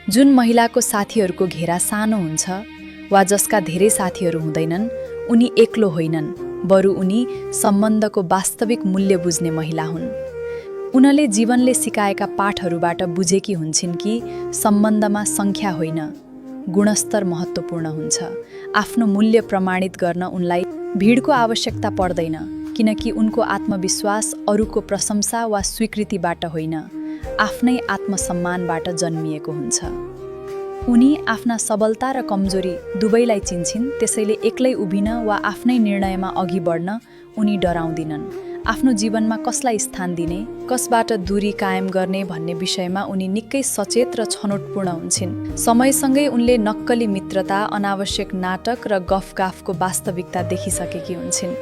जुन महिलाको साथीहरूको घेरा सानो हुन्छ वा जसका धेरै साथीहरू हुँदैनन्, उनी एक्लो होइनन्, बरु उनी सम्बन्धको वास्तविक मूल्य बुझ्ने महिला हुन्। उनले जीवनले सिकाएका पाठहरूबाट बुझेकी हुन्छन् कि सम्बन्धमा सङ्ख्या होइन, गुणस्तर महत्त्वपूर्ण हुन्छ। आफ्नो मूल्य प्रमाणित गर्न उनलाई भिडको आवश्यकता पर्दैन, किनकि उनको आत्मविश्वास अरूको प्रशंसा वा स्वीकृतिबाट होइन, आफ्नै आत्मसम्मानबाट जन्मिएको हुन्छ। उनी आफ्ना सबलता र कमजोरी दुवैलाई चिन्छिन्, त्यसैले एक्लै उभिन वा आफ्नै निर्णयमा अघि बढ्न उनी डराउँदिनन्। आफ्नो जीवनमा कसलाई स्थान दिने, कसबाट दूरी कायम गर्ने भन्ने विषयमा उनी निकै सचेत र छनौटपूर्ण हुन्छन्। समयसँगै उनले नक्कली मित्रता, अनावश्यक नाटक र गफगाफको वास्तविकता देखिसकेकी हुन्छन्।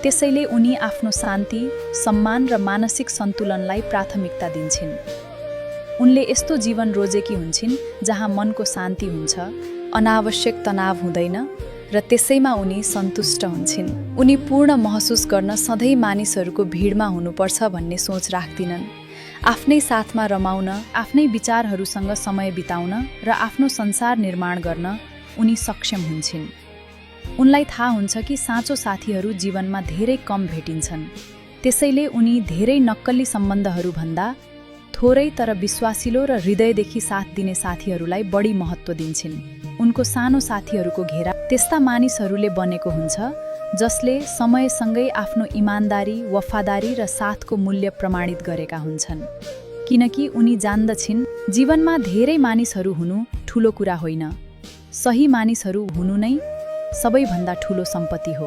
त्यसैले उनी आफ्नो शान्ति, सम्मान र मानसिक सन्तुलनलाई प्राथमिकता दिन्छन्। उनले यस्तो जीवन रोजेकी हुन्छन् जहाँ मनको शान्ति हुन्छ, अनावश्यक तनाव हुँदैन र त्यसैमा उनी सन्तुष्ट हुन्छन्। उनी पूर्ण महसुस गर्न सधैँ मानिसहरूको भिडमा हुनुपर्छ भन्ने सोच राख्दिनन्। आफ्नै साथमा रमाउन, आफ्नै विचारहरूसँग समय बिताउन र आफ्नो संसार निर्माण गर्न उनी सक्षम हुन्छन्। उनलाई थाहा हुन्छ कि साँचो साथीहरू जीवनमा धेरै कम भेटिन्छन्। त्यसैले उनी धेरै नक्कली सम्बन्धहरूभन्दा थोरै तर विश्वासिलो र हृदयदेखि साथ दिने साथीहरूलाई बढी महत्त्व दिन्छन्। उनको सानो साथीहरूको घेरा त्यस्ता मानिसहरूले बनेको हुन्छ जसले समयसँगै आफ्नो इमानदारी, वफादारी र साथको मूल्य प्रमाणित गरेका हुन्छन्। किनकि उनी जान्दछिन् जीवनमा धेरै मानिसहरू हुनु ठुलो कुरा होइन, सही मानिसहरू हुनु नै सबैभन्दा ठुलो सम्पत्ति हो।